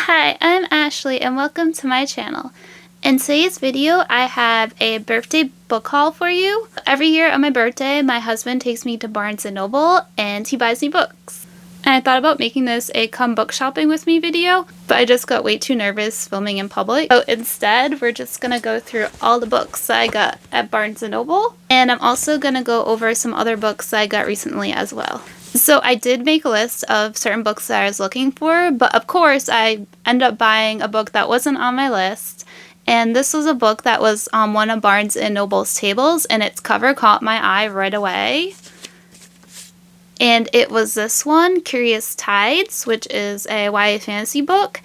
Hi, I'm Ashley and welcome to my channel. In today's video, I have a birthday book haul for you. Every year on my birthday, my husband takes me to Barnes & Noble and he buys me books. And I thought about making this a come book shopping with me video, but I just got way too nervous filming in public. So instead, we're just gonna go through all the books that I got at Barnes & Noble. And I'm also gonna go over some other books that I got recently as well. So I did make a list of certain books that I was looking for, but of course I ended up buying a book that wasn't on my list. And this was a book that was on one of Barnes & Noble's tables, and its cover caught my eye right away. And it was this one, Curious Tides, which is a YA fantasy book.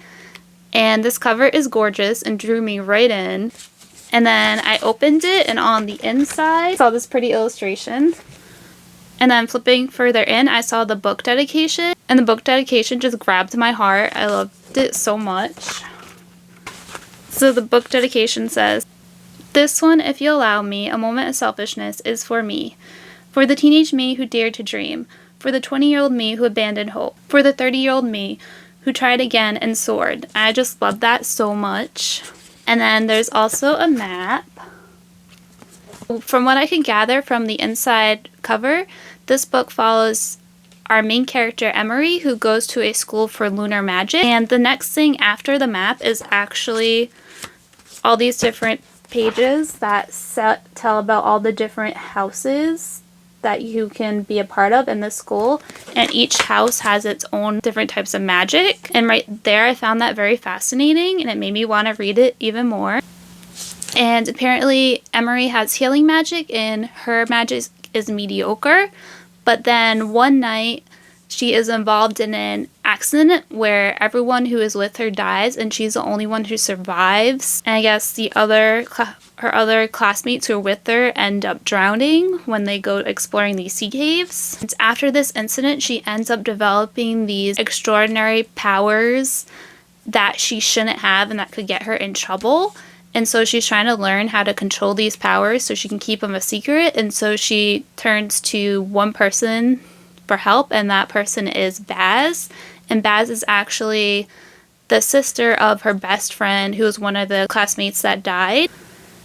And this cover is gorgeous and drew me right in. And then I opened it, and on the inside, I saw this pretty illustration. And then flipping further in, I saw the book dedication, and the book dedication just grabbed my heart. I loved it so much. So the book dedication says, "This one, if you allow me, a moment of selfishness, is for me. For the teenage me who dared to dream. For the 20-year-old me who abandoned hope. For the 30-year-old me who tried again and soared." I just love that so much. And then there's also a map. From what I can gather from the inside cover, this book follows our main character, Emery, who goes to a school for lunar magic. And the next thing after the map is actually all these different pages that tell about all the different houses that you can be a part of in this school. And each house has its own different types of magic. And right there, I found that very fascinating, and it made me want to read it even more. And apparently, Emery has healing magic, and her magic is mediocre. But then one night, she is involved in an accident where everyone who is with her dies, and she's the only one who survives. And I guess her other classmates who are with her end up drowning when they go exploring these sea caves. And after this incident, she ends up developing these extraordinary powers that she shouldn't have and that could get her in trouble. And so she's trying to learn how to control these powers so she can keep them a secret. And so she turns to one person for help, and that person is Baz. And Baz is actually the sister of her best friend, who was one of the classmates that died.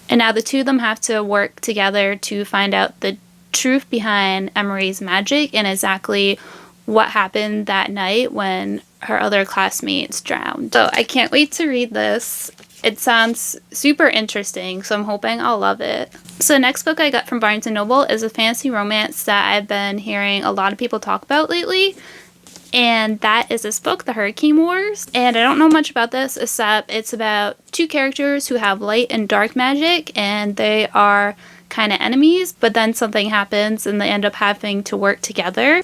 And now the two of them have to work together to find out the truth behind Emery's magic and exactly what happened that night when her other classmates drowned. So I can't wait to read this. It sounds super interesting, so I'm hoping I'll love it. So the next book I got from Barnes & Noble is a fantasy romance that I've been hearing a lot of people talk about lately. And that is this book, The Hurricane Wars. And I don't know much about this, except it's about two characters who have light and dark magic, and they are kind of enemies, but then something happens and they end up having to work together.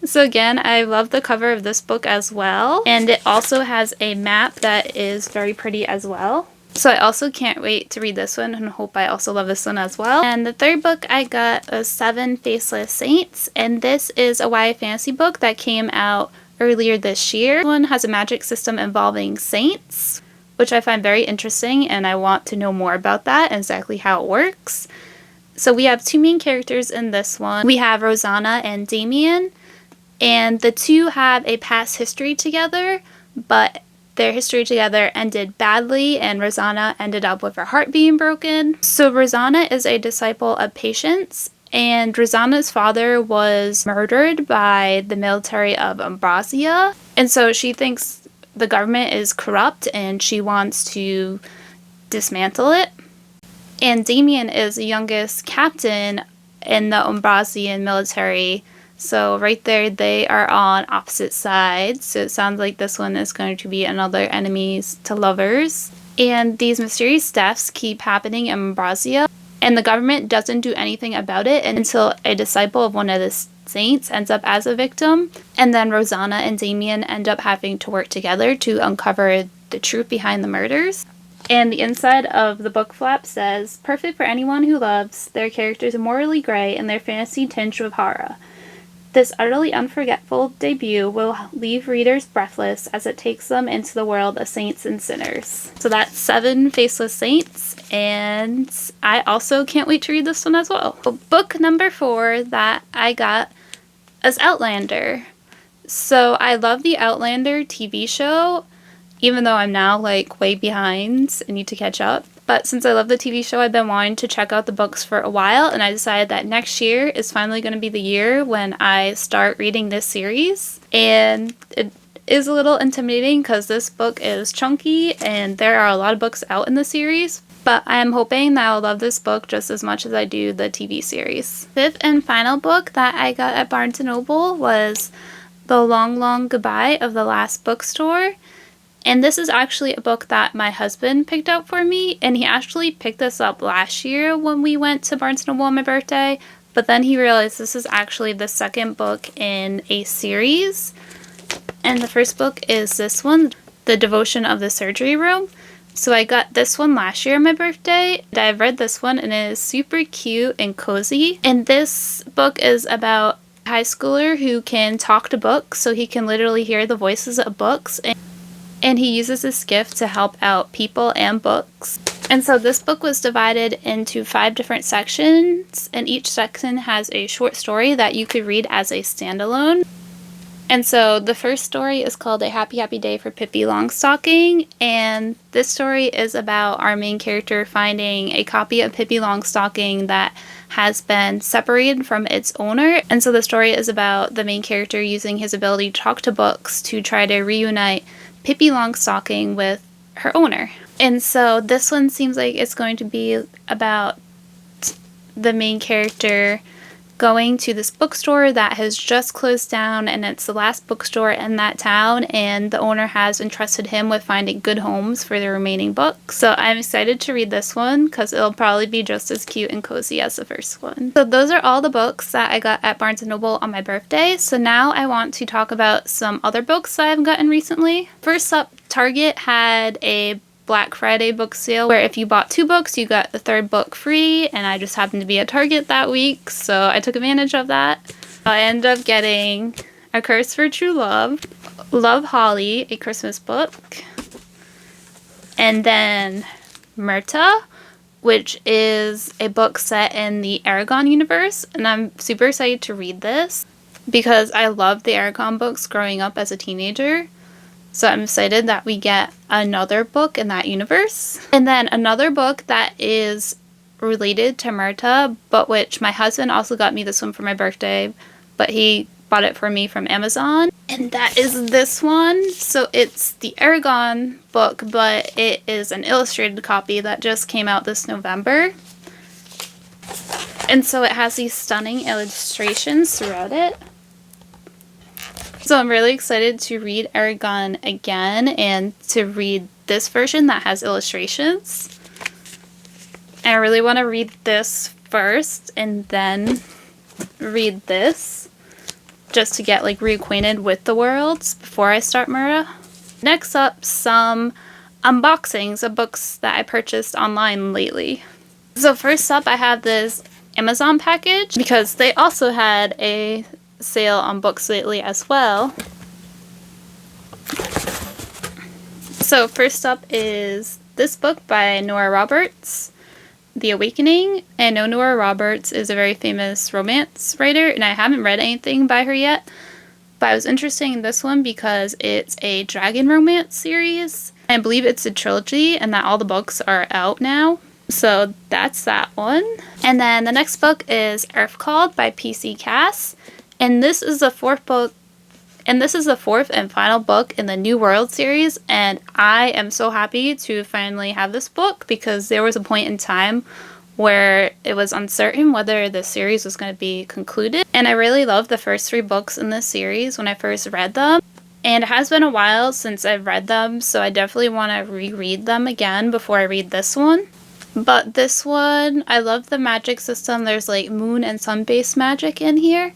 So again, I love the cover of this book as well, and it also has a map that is very pretty as well. So I also can't wait to read this one and hope I also love this one as well. And the third book I got was Seven Faceless Saints, and this is a YA fantasy book that came out earlier this year. This one has a magic system involving saints, which I find very interesting, and I want to know more about that and exactly how it works. So we have two main characters in this one. We have Rosanna and Damien. And the two have a past history together, but their history together ended badly, and Rosanna ended up with her heart being broken. So Rosanna is a disciple of Patience, and Rosanna's father was murdered by the military of Umbrasia. And so she thinks the government is corrupt, and she wants to dismantle it. And Damien is the youngest captain in the Umbrasian military. So right there, they are on opposite sides. So it sounds like this one is going to be another enemies to lovers. And these mysterious deaths keep happening in Umbrasia, and the government doesn't do anything about it until a disciple of one of the saints ends up as a victim. And then Rosanna and Damien end up having to work together to uncover the truth behind the murders. And the inside of the book flap says, "Perfect for anyone who loves their characters morally gray and their fantasy tinged with horror. This utterly unforgettable debut will leave readers breathless as it takes them into the world of saints and sinners." So that's Seven Faceless Saints, and I also can't wait to read this one as well. Book number 4 that I got is Outlander. So I love the Outlander TV show. even though I'm now like way behind and need to catch up. But since I love the TV show, I've been wanting to check out the books for a while, and I decided that next year is finally going to be the year when I start reading this series. And it is a little intimidating because this book is chunky and there are a lot of books out in the series, but I am hoping that I'll love this book just as much as I do the TV series. Fifth and final book that I got at Barnes & Noble was The Long, Long Goodbye of the Last Bookstore. And this is actually a book that my husband picked out for me, and he actually picked this up last year when we went to Barnes & Noble on my birthday, but then he realized this is actually the second book in a series. And the first book is this one, The Devotion of the Surgery Room. So I got this one last year on my birthday. I've read this one and it is super cute and cozy. And this book is about a high schooler who can talk to books, so he can literally hear the voices of books. And he uses this gift to help out people and books. And so this book was divided into 5 different sections, and each section has a short story that you could read as a standalone. And so the first story is called A Happy Happy Day for Pippi Longstocking, and this story is about our main character finding a copy of Pippi Longstocking that has been separated from its owner. And so the story is about the main character using his ability to talk to books to try to reunite Pippi Longstocking with her owner. And so this one seems like it's going to be about the main character going to this bookstore that has just closed down, and it's the last bookstore in that town, and the owner has entrusted him with finding good homes for the remaining books. So I'm excited to read this one because it'll probably be just as cute and cozy as the first one. So those are all the books that I got at Barnes & Noble on my birthday. So now I want to talk about some other books that I've gotten recently. First up, Target had a Black Friday book sale where if you bought 2 books, you got the 3rd book free, and I just happened to be at Target that week, so I took advantage of that. I ended up getting A Curse for True Love, Love Holly, a Christmas book, and then Myrta, which is a book set in the Eragon universe, and I'm super excited to read this because I loved the Eragon books growing up as a teenager. So I'm excited that we get another book in that universe. And then another book that is related to Myrta, but which my husband also got me this one for my birthday, but he bought it for me from Amazon. And that is this one. So it's the Eragon book, but it is an illustrated copy that just came out this November. And so it has these stunning illustrations throughout it. So I'm really excited to read Eragon again and to read this version that has illustrations. And I really want to read this first and then read this just to get like reacquainted with the worlds before I start Myrta. Next up, some unboxings of books that I purchased online lately. So first up, I have this Amazon package because they also had a sale on books lately as well. So first up is this book by Nora Roberts, The Awakening. I know Nora Roberts is a very famous romance writer, and I haven't read anything by her yet, but I was interested in this one because it's a dragon romance series. I believe it's a trilogy and that all the books are out now. So that's that one. And then the next book is Earthcalled by P.C. Cass. And this is the 4th book, and this is the 4th and final book in the New World series, and I am so happy to finally have this book because there was a point in time where it was uncertain whether the series was going to be concluded. And I really loved the first 3 books in this series when I first read them. And it has been a while since I've read them, so I definitely want to reread them again before I read this one. But this one, I love the magic system. There's like moon and sun-based magic in here.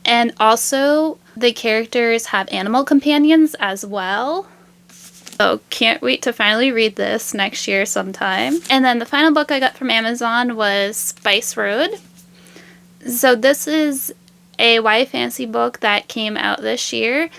And also, the characters have animal companions as well. So can't wait to finally read this next year sometime. And then the final book I got from Amazon was Spice Road. So this is a YA fantasy book that came out this year,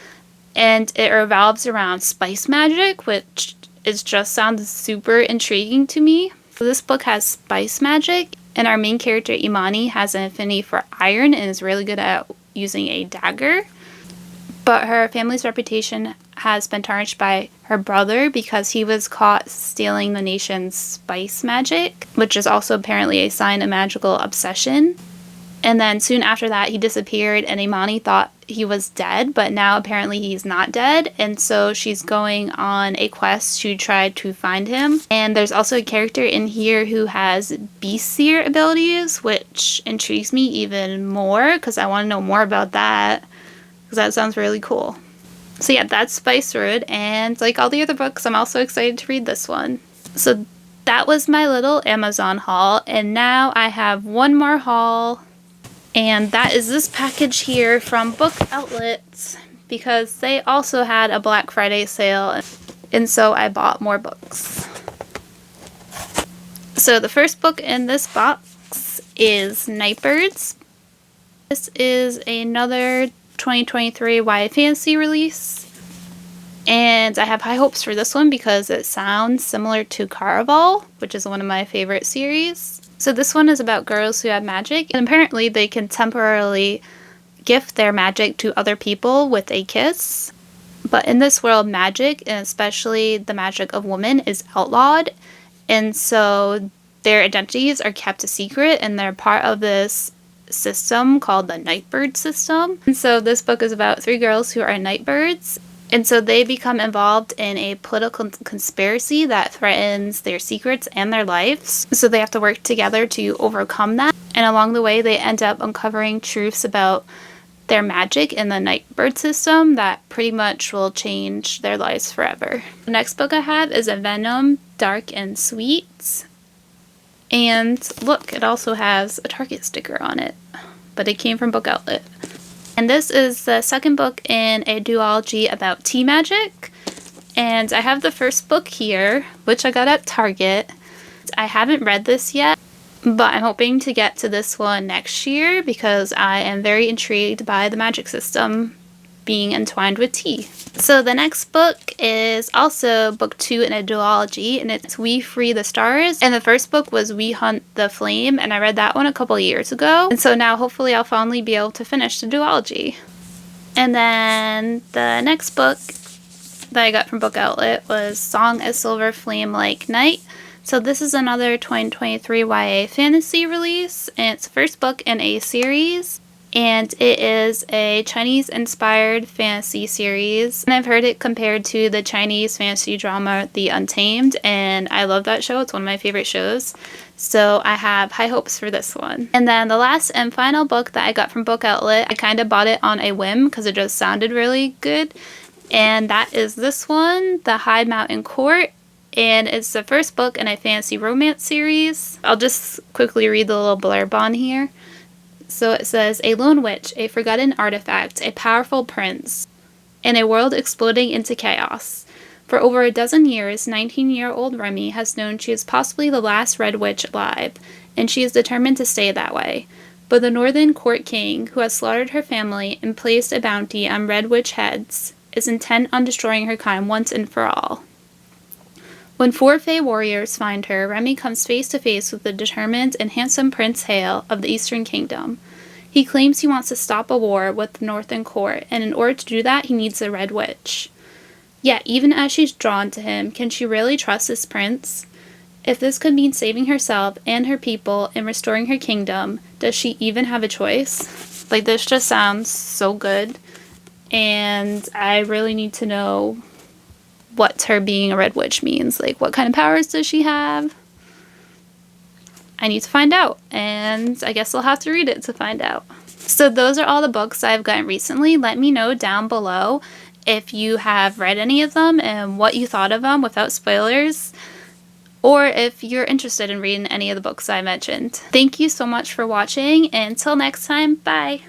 and it revolves around spice magic, which just sounds super intriguing to me. So this book has spice magic, and our main character Imani has an affinity for iron and is really good at using a dagger. But her family's reputation has been tarnished by her brother because he was caught stealing the nation's spice magic, which is also apparently a sign of magical obsession. And then soon after that, he disappeared, and Imani thought he was dead, but now apparently he's not dead. And so she's going on a quest to try to find him. And there's also a character in here who has beast seer abilities, which intrigues me even more because I want to know more about that because that sounds really cool. So yeah, that's Spice Road, and like all the other books, I'm also excited to read this one. So that was my little Amazon haul, and now I have one more haul. And that is this package here from Book Outlet because they also had a Black Friday sale, and so I bought more books. So the first book in this box is Nightbirds. This is another 2023 YA fantasy release, and I have high hopes for this one because it sounds similar to Caraval, which is one of my favorite series. So this one is about girls who have magic, and apparently they can temporarily gift their magic to other people with a kiss. But in this world, magic, and especially the magic of women, is outlawed, and so their identities are kept a secret, and they're part of this system called the Nightbird system. And so this book is about 3 girls who are nightbirds. And so they become involved in a political conspiracy that threatens their secrets and their lives. So they have to work together to overcome that. And along the way, they end up uncovering truths about their magic in the Nightbird system that pretty much will change their lives forever. The next book I have is A Venom, Dark and Sweet. And look, it also has a Target sticker on it, but it came from Book Outlet. And this is the second book in a duology about tea magic. And I have the first book here, which I got at Target. I haven't read this yet, but I'm hoping to get to this one next year because I am very intrigued by the magic system being entwined with tea. So the next book is also book 2 in a duology, and it's We Free the Stars. And the first book was We Hunt the Flame, and I read that one a couple years ago. And so now hopefully I'll finally be able to finish the duology. And then the next book that I got from Book Outlet was Song of Silver Flame Like Night. So this is another 2023 YA fantasy release, and it's the first book in a series. And it is a Chinese-inspired fantasy series. And I've heard it compared to the Chinese fantasy drama The Untamed, and I love that show. It's one of my favorite shows. So I have high hopes for this one. And then the last and final book that I got from Book Outlet, I kind of bought it on a whim because it just sounded really good. And that is this one, The High Mountain Court. And it's the first book in a fantasy romance series. I'll just quickly read the little blurb on here. So it says, a lone witch, a forgotten artifact, a powerful prince, in a world exploding into chaos. For over a dozen years, 19-year-old Remy has known she is possibly the last Red Witch alive, and she is determined to stay that way. But the Northern Court King, who has slaughtered her family and placed a bounty on Red Witch heads, is intent on destroying her kind once and for all. When 4 Fae warriors find her, Remy comes face to face with the determined and handsome Prince Hale of the Eastern Kingdom. He claims he wants to stop a war with the Northern Court, and in order to do that, he needs a Red Witch. Yet, even as she's drawn to him, can she really trust this prince? If this could mean saving herself and her people and restoring her kingdom, does she even have a choice? Like, this just sounds so good, and I really need to know what her being a Red Witch means. Like, what kind of powers does she have? I need to find out, and I guess I'll have to read it to find out. So those are all the books I've gotten recently. Let me know down below if you have read any of them and what you thought of them without spoilers, or if you're interested in reading any of the books I mentioned. Thank you so much for watching, and until next time, bye!